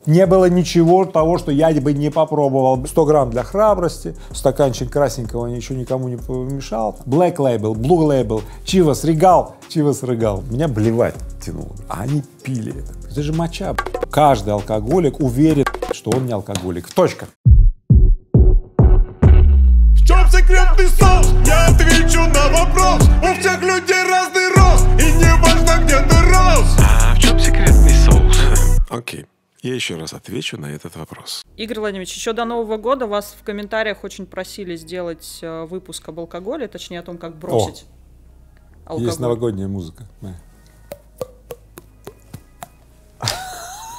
Не было ничего того, что я бы не попробовал. 100 грамм для храбрости, стаканчик красненького ничего никому не помешал. Black Label, Blue Label, Chivas Regal. Меня блевать тянуло. А они пили это. Это же моча. Каждый алкоголик уверен, что он не алкоголик. Точка. В чем секретный соус? Я отвечу на вопрос. У всех людей разный рост, и не важно, где ты рос. А в чем секретный соус? Окей. Я еще раз отвечу на этот вопрос. Игорь Владимирович, еще до Нового года вас в комментариях очень просили сделать выпуск об алкоголе, точнее о том, как бросить алкоголь. Есть новогодняя музыка.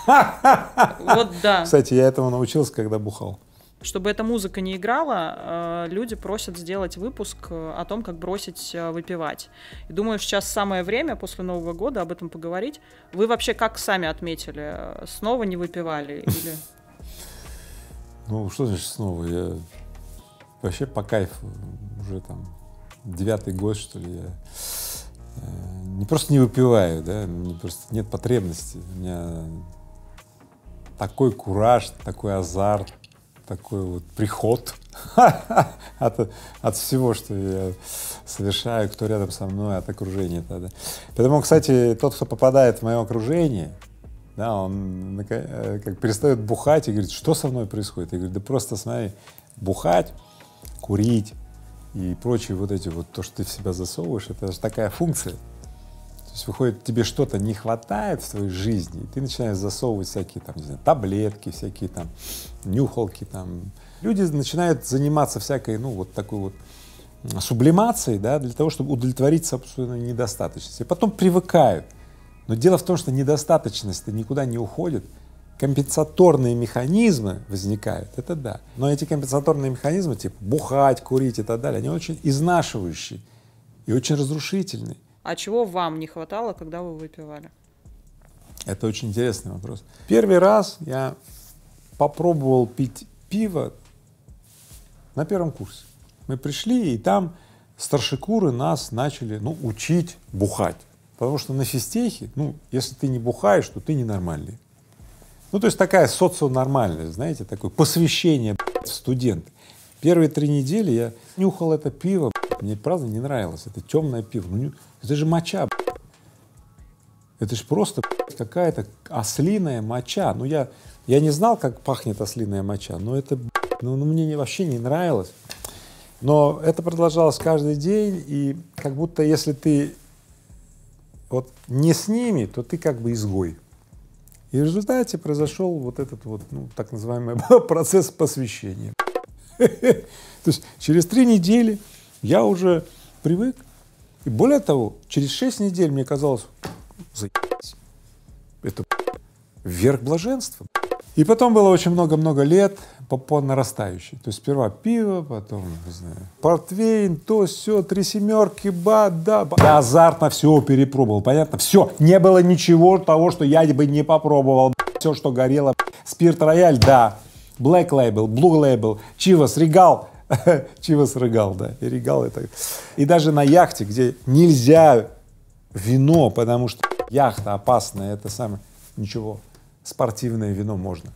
Вот да. Кстати, я этому научился, когда бухал. Чтобы эта музыка не играла, люди просят сделать выпуск о том, как бросить выпивать. И думаю, сейчас самое время после Нового года об этом поговорить. Вы вообще как сами отметили? Снова не выпивали? Или... Ну, что значит снова? Я вообще по кайфу уже там 9-й год, что ли. Я не просто не выпиваю, да, просто нет потребности. У меня такой кураж, такой азарт, такой вот приход от всего, что я совершаю, кто рядом со мной, от окружения тогда. Поэтому, кстати, тот, кто попадает в мое окружение, да, он как перестает бухать и говорит, что со мной происходит? Я говорю, да просто смотри, бухать, курить и прочие вот эти вот, то, что ты в себя засовываешь, это же такая функция. То есть выходит, тебе что-то не хватает в твоей жизни, и ты начинаешь засовывать всякие там, не знаю, таблетки, всякие там нюхалки там. Люди начинают заниматься всякой, ну, вот такой вот сублимацией, да, для того, чтобы удовлетворить собственную недостаточность. И потом привыкают. Но дело в том, что недостаточность никуда не уходит, компенсаторные механизмы возникают, это да. Но эти компенсаторные механизмы, типа бухать, курить и так далее, они очень изнашивающие и очень разрушительные. А чего вам не хватало, когда вы выпивали? Это очень интересный вопрос. Первый раз я попробовал пить пиво на первом курсе. Мы пришли, и там старшекуры нас начали, ну, учить бухать. Потому что на физтехе, ну, если ты не бухаешь, то ты ненормальный. Ну, то есть такая соционормальность, знаете, такое посвящение в студенты. Первые 3 недели я нюхал это пиво, мне правда не нравилось, это темное пиво. Ну, это же моча, это же просто какая-то ослиная моча. Ну, я не знал, как пахнет ослиная моча, но это, ну, мне вообще не нравилось. Но это продолжалось каждый день, и как будто если ты вот не с ними, то ты как бы изгой. И в результате произошел вот этот вот, ну, так называемый процесс посвящения. То есть через 3 недели я уже привык, и более того, через 6 недель мне казалось, заебись, это верх блаженства. И потом было очень много-много лет по нарастающей. То есть сперва пиво, потом, не знаю, портвейн, то, сё, 3 семерки, да. Я азартно все перепробовал, понятно? Все, не было ничего того, что я бы не попробовал. Все, что горело. Спирт Рояль, да. Black Label, Blue Label, Chivas Regal. Chivas Regal, да. И Regal это. И даже на яхте, где нельзя вино, потому что яхта опасная, это самое, ничего. Спортивное вино можно.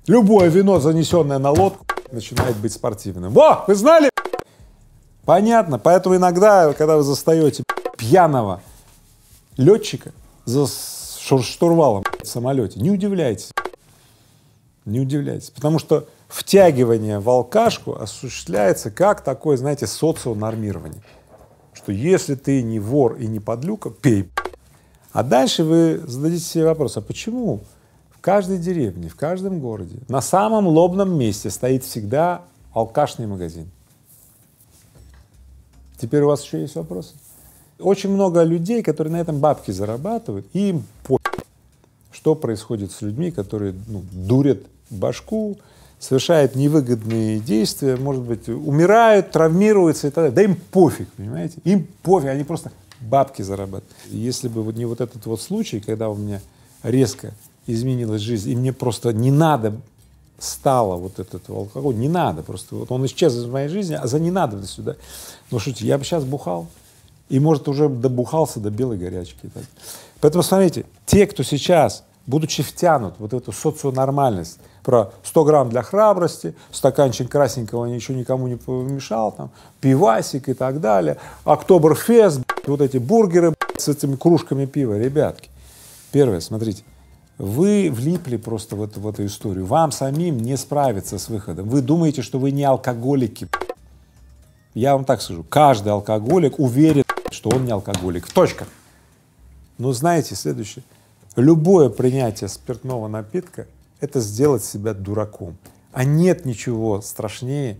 Любое вино, занесенное на лодку, начинает быть спортивным. Во, вы знали? Понятно. Поэтому иногда, когда вы застаете пьяного летчика за штурвалом в самолете, не удивляйтесь. Не удивляйтесь. Потому что втягивание в алкашку осуществляется как такое, знаете, соционормирование. Что если ты не вор и не подлюка, пей. А дальше вы зададите себе вопрос, а почему в каждой деревне, в каждом городе, на самом лобном месте стоит всегда алкашный магазин? Теперь у вас еще есть вопросы? Очень много людей, которые на этом бабки зарабатывают, и им пофиг, что происходит с людьми, которые, ну, дурят башку, совершают невыгодные действия, может быть, умирают, травмируются и так далее. Да им пофиг, понимаете? Им пофиг, они просто бабки зарабатывают. Если бы вот не вот этот вот случай, когда у меня резко изменилась жизнь, и мне просто не надо стало вот этот алкоголь, не надо просто, вот он исчез из моей жизни, а за ненадобностью, да. Ну шутите, я бы сейчас бухал, и, может, уже добухался до белой горячки. Так. Поэтому, смотрите, те, кто сейчас будучи втянут вот в эту соционормальность, про 100 грамм для храбрости, стаканчик красненького ничего никому не помешал, там, пивасик и так далее, Октоберфест, вот эти бургеры с этими кружками пива. Ребятки, первое, смотрите, вы влипли просто в эту историю, вам самим не справиться с выходом. Вы думаете, что вы не алкоголики. Я вам так скажу, каждый алкоголик уверен, что он не алкоголик. Точка. Но знаете, следующее. Любое принятие спиртного напитка — это сделать себя дураком. А нет ничего страшнее,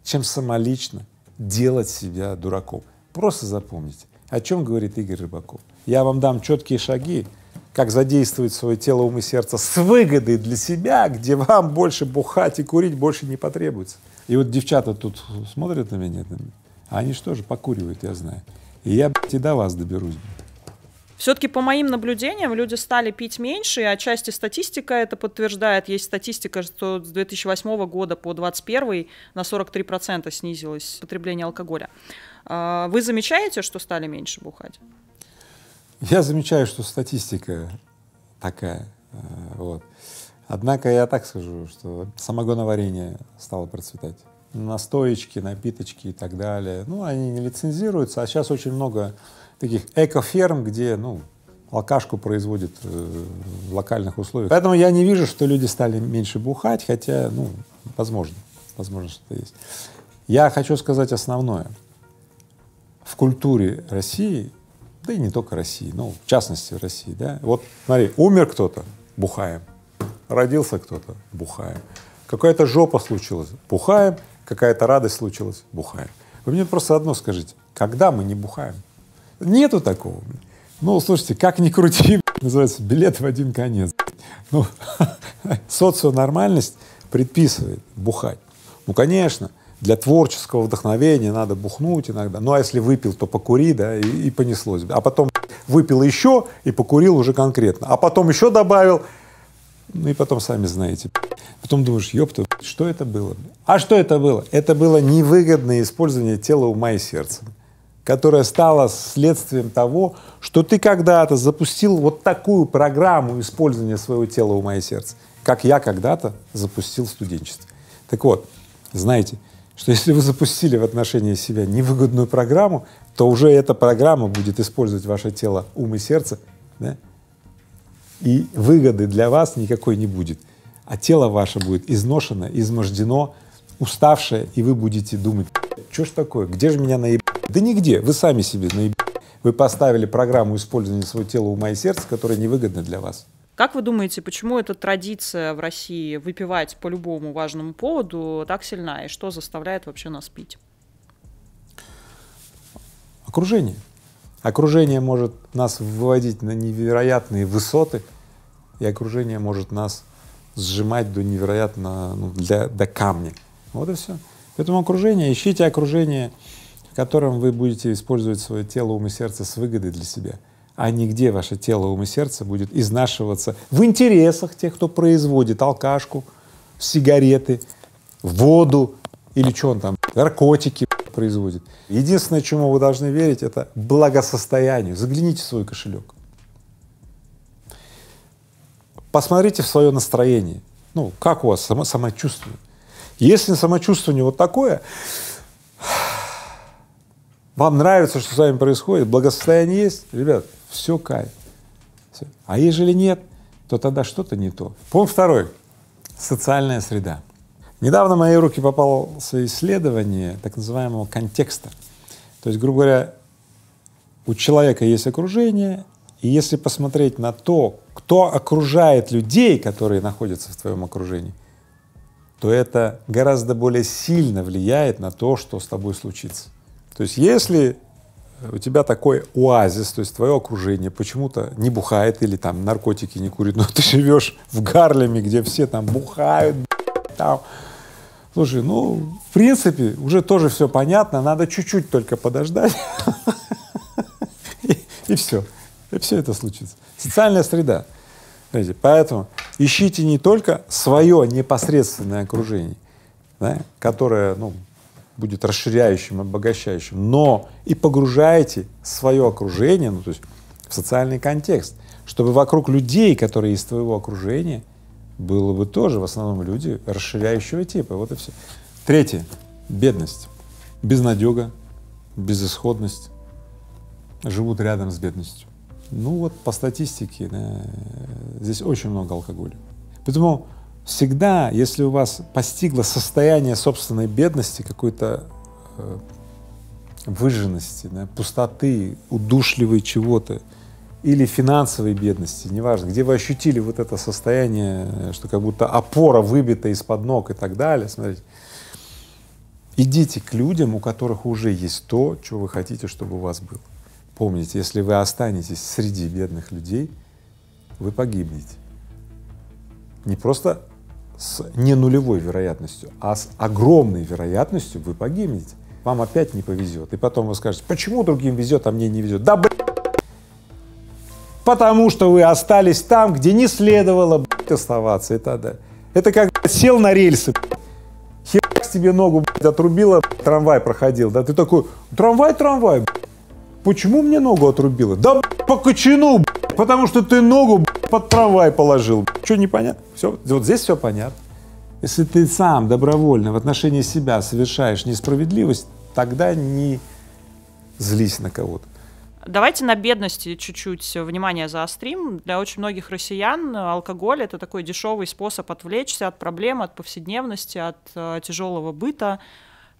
чем самолично делать себя дураком. Просто запомните, о чем говорит Игорь Рыбаков. Я вам дам четкие шаги, как задействовать свое тело, ум и сердце с выгодой для себя, где вам больше бухать и курить больше не потребуется. И вот девчата тут смотрят на меня, а они что же покуривают, я знаю. И я, и до вас доберусь. Все-таки по моим наблюдениям люди стали пить меньше, и отчасти статистика это подтверждает. Есть статистика, что с 2008 года по 2021 на 43% снизилось потребление алкоголя. Вы замечаете, что стали меньше бухать? Я замечаю, что статистика такая. Вот. Однако я так скажу, что самогоноварение стало процветать. Настоечки, напиточки и так далее. Ну, они не лицензируются, а сейчас очень много таких экоферм, где, ну, алкашку производят в локальных условиях. Поэтому я не вижу, что люди стали меньше бухать, хотя, ну, возможно, что-то есть. Я хочу сказать основное. В культуре России, да и не только России, ну, в частности в России, да, вот смотри, умер кто-то — бухаем, родился кто-то — бухаем, какая-то жопа случилась — бухаем, какая-то радость случилась — бухаем. Вы мне просто одно скажите, когда мы не бухаем? Нету такого. Ну, слушайте, как ни крути, называется, билет в один конец. Ну, соционормальность предписывает бухать. Ну, конечно, для творческого вдохновения надо бухнуть иногда. Ну, а если выпил, то покури, да, и понеслось. А потом выпил еще и покурил уже конкретно. А потом еще добавил, ну и потом сами знаете. Потом думаешь, ёпта, что это было? А что это было? Это было невыгодное использование тела, ума и сердца, которая стала следствием того, что ты когда-то запустил вот такую программу использования своего тела, ума и сердца, как я когда-то запустил в студенчестве. Так вот, знаете, что если вы запустили в отношении себя невыгодную программу, то уже эта программа будет использовать ваше тело, ум и сердце, да? И выгоды для вас никакой не будет, а тело ваше будет изношено, измождено, уставшее, и вы будете думать, что ж такое, где же меня наебали? Да нигде, вы сами себе наебали. Вы поставили программу использования своего тела, ума и сердца, которая невыгодна для вас. Как вы думаете, почему эта традиция в России выпивать по любому важному поводу так сильна, и что заставляет вообще нас пить? Окружение. Окружение может нас выводить на невероятные высоты, и окружение может нас сжимать до невероятно, ну, до камня. Вот и все. Поэтому окружение, ищите окружение, в котором вы будете использовать свое тело, ум и сердце с выгодой для себя, а нигде ваше тело, ум и сердце будет изнашиваться в интересах тех, кто производит алкашку, сигареты, воду или что он там, наркотики производит. Единственное, чему вы должны верить, это благосостоянию. Загляните в свой кошелек. Посмотрите в свое настроение. Ну, как у вас самочувствие? Если самочувствие вот такое, вам нравится, что с вами происходит, благосостояние есть, ребят, все кайф. Все. А ежели нет, то тогда что-то не то. Пункт второй — социальная среда. Недавно в мои руки попало исследование так называемого контекста. То есть, грубо говоря, у человека есть окружение, и если посмотреть на то, кто окружает людей, которые находятся в твоем окружении, то это гораздо более сильно влияет на то, что с тобой случится. То есть если у тебя такой оазис, то есть твое окружение почему-то не бухает или там наркотики не курит, но ты живешь в Гарлеме, где все там бухают, там. Слушай, ну, в принципе, уже тоже все понятно, надо чуть-чуть только подождать, и все это случится. Социальная среда. Знаете, поэтому ищите не только свое непосредственное окружение, да, которое, ну, будет расширяющим, обогащающим, но и погружайте свое окружение, ну, то есть в в социальный контекст, чтобы вокруг людей, которые из твоего окружения, было бы тоже в основном люди расширяющего типа. Вот и все. Третье — бедность, безнадега, безысходность, живут рядом с бедностью. Ну вот по статистике, да, здесь очень много алкоголя. Поэтому всегда, если у вас постигло состояние собственной бедности, какой-то выжженности, да, пустоты, удушливой чего-то или финансовой бедности, неважно, где вы ощутили вот это состояние, что как будто опора выбита из-под ног и так далее, смотрите, идите к людям, у которых уже есть то, что вы хотите, чтобы у вас было. Помните, если вы останетесь среди бедных людей, вы погибнете. Не просто с не нулевой вероятностью, а с огромной вероятностью вы погибнете. Вам опять не повезет. И потом вы скажете: почему другим везет, а мне не везет? Да потому что вы остались там, где не следовало оставаться. Это как сел на рельсы, херак тебе ногу отрубило, трамвай проходил, да, ты такой: трамвай, почему мне ногу отрубило? Да по кочану, потому что ты ногу под трамвай положил. Что непонятно? Все, вот здесь все понятно. Если ты сам добровольно в отношении себя совершаешь несправедливость, тогда не злись на кого-то. Давайте на бедности чуть-чуть внимание заострим. Для очень многих россиян алкоголь — это такой дешевый способ отвлечься от проблем, от повседневности, от тяжелого быта.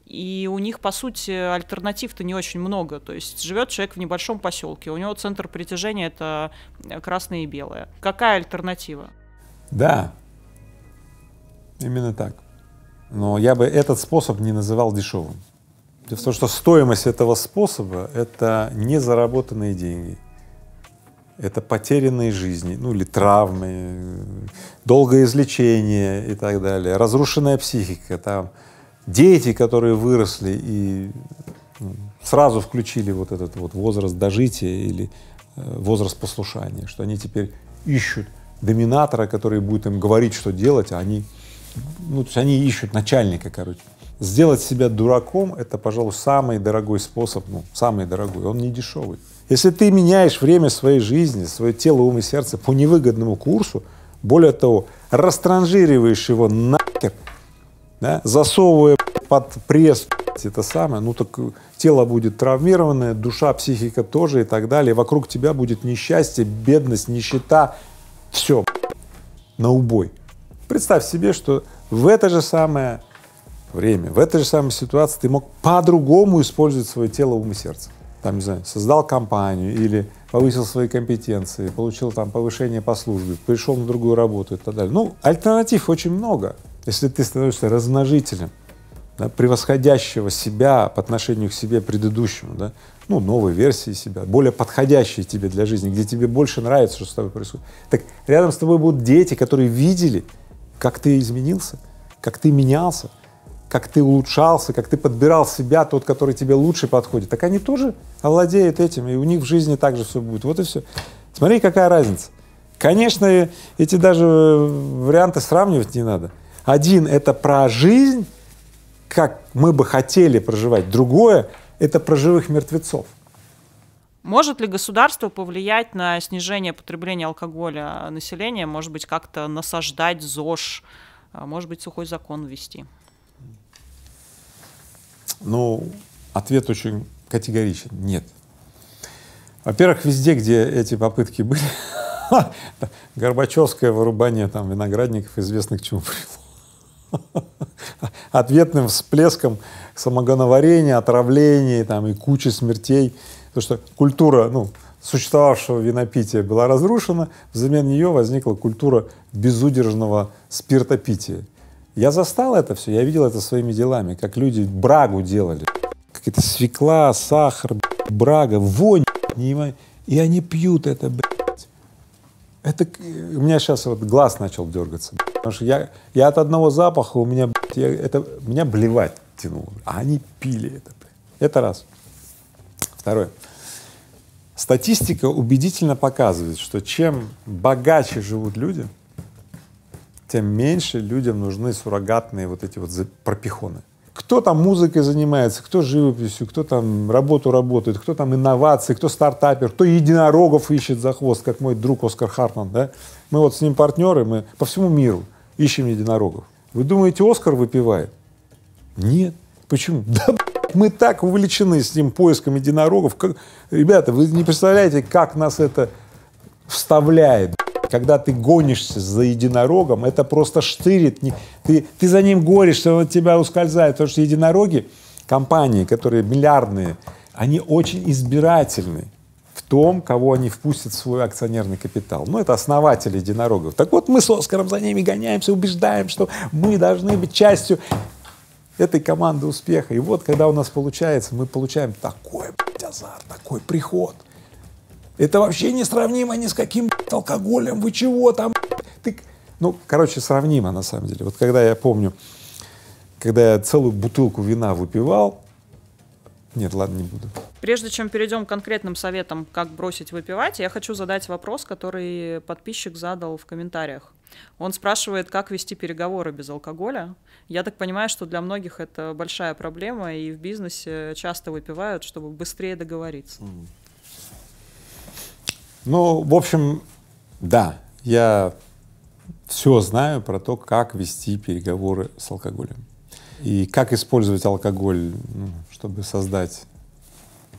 И у них, по сути, альтернатив-то не очень много. То есть живет человек в небольшом поселке, у него центр притяжения — это красное и белое. Какая альтернатива? Да, именно так. Но я бы этот способ не называл дешевым. Дело в том, что стоимость этого способа — это не заработанные деньги, это потерянные жизни, ну или травмы, долгое излечение и так далее, разрушенная психика, там дети, которые выросли и сразу включили вот этот вот возраст дожития или возраст послушания, что они теперь ищут доминатора, который будет им говорить, что делать, а они, то есть они ищут начальника, короче. Сделать себя дураком — это, пожалуй, самый дорогой способ, самый дорогой, он не дешевый. Если ты меняешь время своей жизни, свое тело, ум и сердце по невыгодному курсу, более того, растранжириваешь его нахер, да, засовывая под пресс это самое, так тело будет травмированное, душа, психика тоже и так далее, вокруг тебя будет несчастье, бедность, нищета, все на убой. Представь себе, что в это же самое время, в этой же самой ситуации ты мог по-другому использовать свое тело, ум и сердце. Там, не знаю, создал компанию или повысил свои компетенции, получил там повышение по службе, пришел на другую работу и так далее. Альтернатив очень много. Если ты становишься размножителем, да, превосходящего себя по отношению к себе предыдущему, да, новой версии себя, более подходящей тебе для жизни, где тебе больше нравится, что с тобой происходит. Так рядом с тобой будут дети, которые видели, как ты изменился, как ты менялся, как ты улучшался, как ты подбирал себя, тот, который тебе лучше подходит. Так они тоже овладеют этим, и у них в жизни также все будет. Вот и все. Смотри, какая разница. Конечно, эти даже варианты сравнивать не надо. Один — это про жизнь, как мы бы хотели проживать. Другое — это про живых мертвецов. Может ли государство повлиять на снижение потребления алкоголя населения? Может быть, как-то насаждать ЗОЖ? Может быть, сухой закон ввести? Ответ очень категоричен — нет. Во-первых, везде, где эти попытки были, Горбачевское вырубание там виноградников известно к чему привело. Ответным всплеском самогоноварения, отравлений там и кучи смертей. Потому что культура, существовавшего винопития была разрушена, взамен нее возникла культура безудержного спиртопития. Я застал это все, я видел это своими делами, как люди брагу делали. Какая-то свекла, сахар, брага, вонь, и они пьют это, Это у меня сейчас вот глаз начал дергаться, потому что я от одного запаха меня блевать тянуло, а они пили это. Это раз. Второе. Статистика убедительно показывает, что чем богаче живут люди, тем меньше людям нужны суррогатные вот эти вот пропихоны. Кто там музыкой занимается, кто живописью, кто там работу работает, кто там инновации, кто стартапер, кто единорогов ищет за хвост, как мой друг Оскар Хартман, да? Мы вот с ним партнеры, мы по всему миру ищем единорогов. Вы думаете, Оскар выпивает? Нет. Почему? Да, мы так увлечены с ним поиском единорогов. Ребята, вы не представляете, как нас это вставляет. Когда ты гонишься за единорогом, это просто штырит. Ты за ним гонишься, он от тебя ускользает. Потому что единороги, компании, которые миллиардные, они очень избирательны в том, кого они впустят в свой акционерный капитал. Ну, это основатели единорогов. Так вот, мы с Оскаром за ними гоняемся, убеждаем, что мы должны быть частью этой команды успеха. И вот, когда у нас получается, мы получаем такой азарт, такой приход. Это вообще не сравнимо ни с каким алкоголем. Вы чего там? Ну, короче, сравнимо на самом деле. Вот когда я помню, когда я целую бутылку вина выпивал, нет, ладно, не буду. Прежде чем перейдем к конкретным советам, как бросить выпивать, я хочу задать вопрос, который подписчик задал в комментариях. Он спрашивает, как вести переговоры без алкоголя. Я так понимаю, что для многих это большая проблема, и в бизнесе часто выпивают, чтобы быстрее договориться. Ну, в общем, да, я все знаю про то, как вести переговоры с алкоголем и как использовать алкоголь, ну, чтобы создать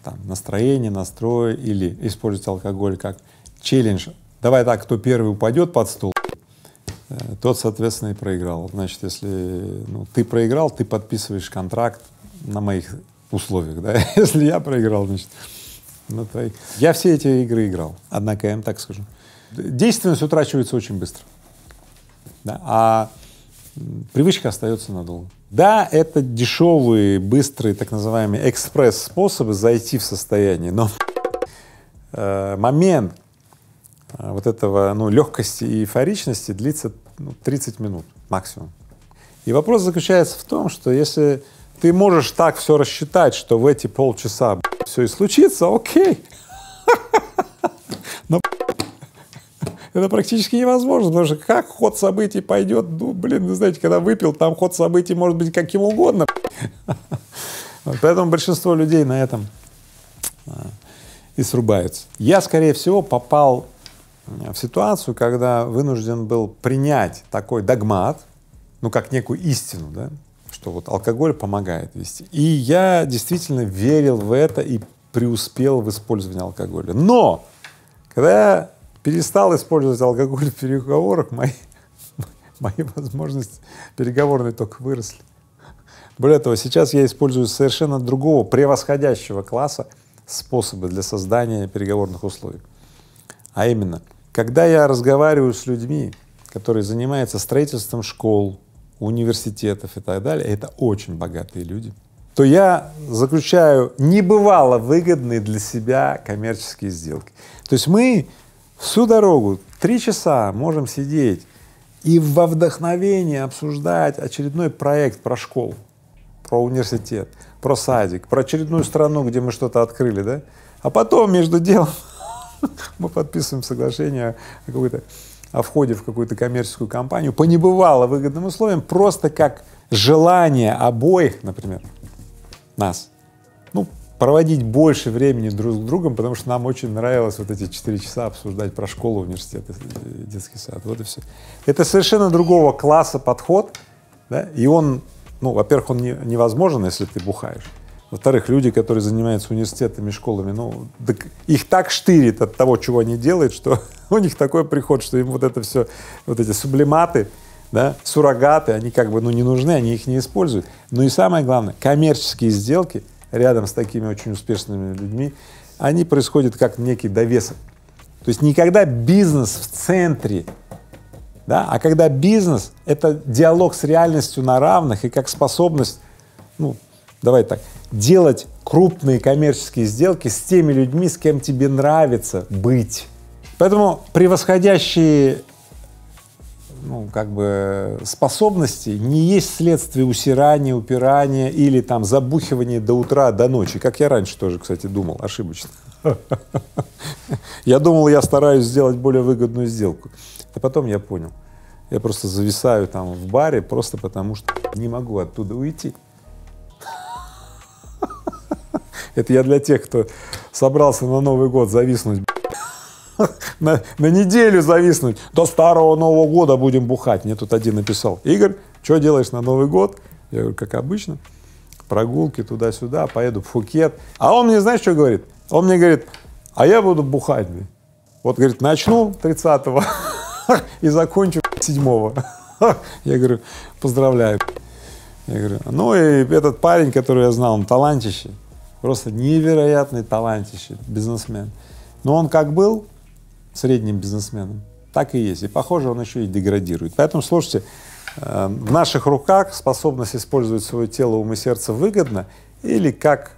там настроение, настрой, или использовать алкоголь как челлендж. Давай так, кто первый упадет под стол, тот, соответственно, и проиграл. Значит, если ты проиграл, ты подписываешь контракт на моих условиях, да? Если я проиграл, значит, на твоих. Я все эти игры играл, однако я им так скажу. Действенность утрачивается очень быстро, да, а привычка остается надолго. Да, это дешевые, быстрые, так называемые экспресс-способы зайти в состояние, но момент вот этого, легкости и эйфоричности длится 30 минут максимум. И вопрос заключается в том, что если ты можешь так все рассчитать, что в эти полчаса все и случится, окей. Но это практически невозможно, потому что как ход событий пойдет, вы знаете, когда выпил, там ход событий может быть каким угодно. Поэтому большинство людей на этом и срубаются. Я, скорее всего, попал в ситуацию, когда вынужден был принять такой догмат, как некую истину, да, что вот алкоголь помогает вести. И я действительно верил в это и преуспел в использовании алкоголя. Но когда я перестал использовать алкоголь в переговорах, мои возможности переговорные только выросли. Более того, сейчас я использую совершенно другого, превосходящего класса способы для создания переговорных условий. А именно, когда я разговариваю с людьми, которые занимаются строительством школ, университетов и так далее, это очень богатые люди, то я заключаю небывало выгодные для себя коммерческие сделки. То есть мы всю дорогу 3 часа можем сидеть и во вдохновении обсуждать очередной проект про школу, про университет, про садик, про очередную страну, где мы что-то открыли, да? А потом между делом мы подписываем соглашение о входе в какую-то коммерческую компанию по небывало выгодным условиям, просто как желание обоих, например, нас, проводить больше времени друг с другом, потому что нам очень нравилось вот эти 4 часа обсуждать про школу, университет, детский сад, вот и все. Это совершенно другого класса подход, да, и он, во-первых, он невозможен, если ты бухаешь. Во-вторых, люди, которые занимаются университетами, школами, их так штырит от того, чего они делают, что у них такой приход, что им вот это все, вот эти сублиматы, да, суррогаты, они не нужны, они их не используют. Ну и самое главное, коммерческие сделки рядом с такими очень успешными людьми, они происходят как некий довесок. То есть никогда бизнес в центре, да, а когда бизнес — это диалог с реальностью на равных и как способность, давай так, делать крупные коммерческие сделки с теми людьми, с кем тебе нравится быть. Поэтому превосходящие способности не есть следствие усирания, упирания или там забухивания до утра, до ночи, как я раньше тоже, кстати, думал, ошибочно. Я думал, я стараюсь сделать более выгодную сделку, а потом я понял, я просто зависаю там в баре просто потому, что не могу оттуда уйти. Это я для тех, кто собрался на Новый год зависнуть, на неделю зависнуть. До старого Нового года будем бухать. Мне тут один написал: Игорь, что делаешь на Новый год? Я говорю, как обычно, прогулки туда-сюда, поеду в Пхукет. А он мне, знаешь, что говорит? Он мне говорит: а я буду бухать. Вот, говорит, начну 30-го и закончу 7-го. Я говорю, поздравляю. Я говорю, ну и этот парень, который я знал, он талантище, просто невероятный талантище, бизнесмен. Но он как был средним бизнесменом, так и есть. И похоже, он еще и деградирует. Поэтому, слушайте, в наших руках способность использовать свое тело, ум и сердце выгодно или как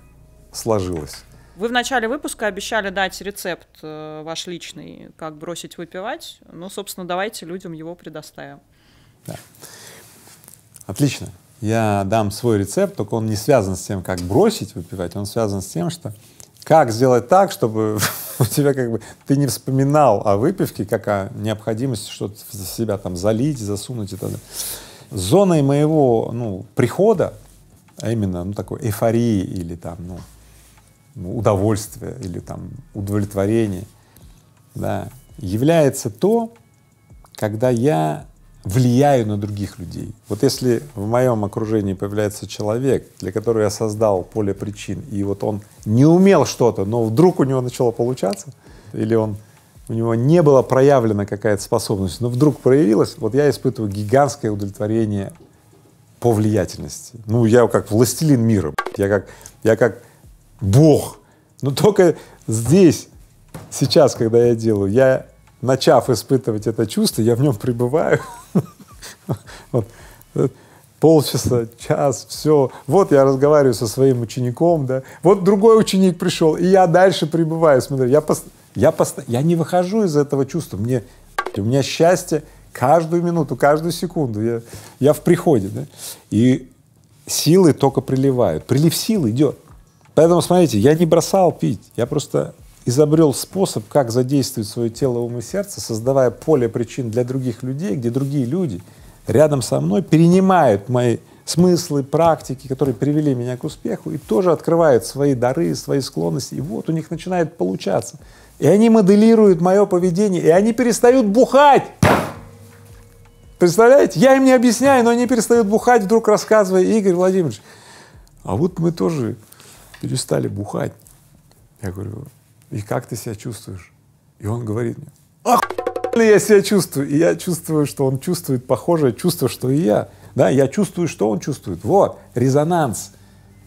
сложилось. Вы в начале выпуска обещали дать рецепт ваш личный, как бросить выпивать. Ну, собственно, давайте людям его предоставим. Да. Отлично. Я дам свой рецепт, только он не связан с тем, как бросить выпивать, он связан с тем, что как сделать так, чтобы у тебя как бы ты не вспоминал о выпивке, как о необходимости что-то в себя там залить, засунуть и так далее. Зоной моего прихода, а именно такой эйфории или там удовольствия или там удовлетворения, да, является то, когда я влияю на других людей. Вот если в моем окружении появляется человек, для которого я создал поле причин, и вот он не умел что-то, но вдруг у него начало получаться, или у него не была проявлена какая-то способность, но вдруг проявилась, вот я испытываю гигантское удовлетворение по влиятельности. Ну, я как властелин мира, я как Бог. Но только здесь, сейчас, когда я делаю, я, начав испытывать это чувство, я в нем пребываю. Вот, полчаса, час, все. Вот я разговариваю со своим учеником, да. Вот другой ученик пришел, и я дальше пребываю. Смотри, я не выхожу из этого чувства. У меня счастье каждую минуту, каждую секунду. Я в приходе, да. И силы только приливают. Прилив сил идет. Поэтому, смотрите, я не бросал пить, я просто изобрел способ, как задействовать свое тело, ум и сердце, создавая поле причин для других людей, где другие люди рядом со мной перенимают мои смыслы, практики, которые привели меня к успеху, и тоже открывают свои дары, свои склонности, и вот у них начинает получаться. И они моделируют мое поведение, и они перестают бухать. Представляете? Я им не объясняю, но они перестают бухать, вдруг рассказывая: Игорь Владимирович, а вот мы тоже перестали бухать. Я говорю: и как ты себя чувствуешь? И он говорит мне: охуенно я себя чувствую. И я чувствую, что он чувствует похожее чувство, что и я. Да, я чувствую, что он чувствует. Вот, резонанс.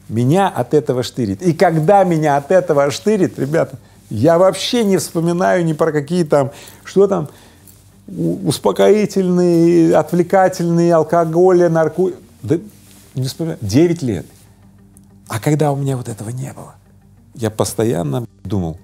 Меня от этого штырит. И когда меня от этого штырит, ребята, я вообще не вспоминаю ни про какие там, что там, успокоительные, отвлекательные, алкоголь, наркотики. Да не вспоминаю. 9 лет. А когда у меня вот этого не было, я постоянно думал,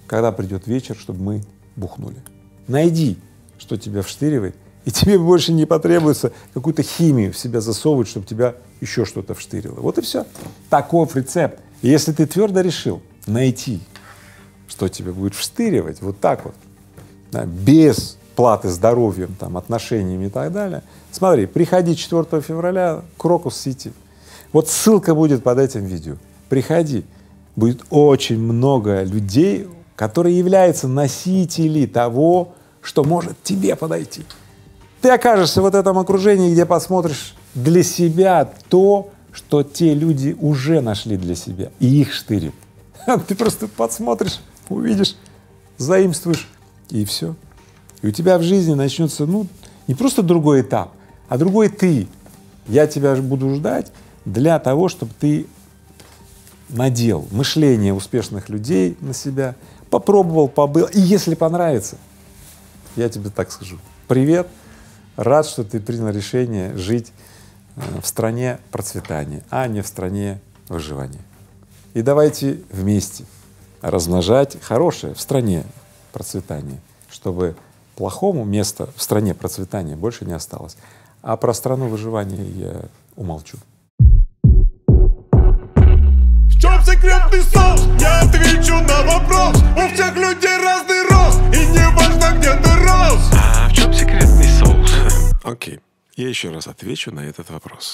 когда придет вечер, чтобы мы бухнули. Найди, что тебя вштыривает, и тебе больше не потребуется какую-то химию в себя засовывать, чтобы тебя еще что-то вштырило. Вот и все. Таков рецепт. И если ты твердо решил найти, что тебя будет вштыривать, вот так вот, да, без платы здоровьем, там, отношениями и так далее, смотри, приходи 4 февраля в Крокус-Сити. Вот ссылка будет под этим видео. Приходи. Будет очень много людей, которые являются носителями того, что может тебе подойти. Ты окажешься в вот этом окружении, где посмотришь для себя то, что те люди уже нашли для себя, и их штырит. Ты просто подсмотришь, увидишь, заимствуешь, и все. И у тебя в жизни начнется, не просто другой этап, а другой ты. Я тебя буду ждать для того, чтобы ты надел мышление успешных людей на себя, попробовал, побыл, и если понравится, я тебе так скажу: привет, рад, что ты принял решение жить в стране процветания, а не в стране выживания. И давайте вместе размножать хорошее в стране процветания, чтобы плохому места в стране процветания больше не осталось. А про страну выживания я умолчу. В чем секретный соус? Я отвечу на вопрос. У всех людей разный рост, и не важно, где ты рос. А в чем секретный соус? Окей, я еще раз отвечу на этот вопрос.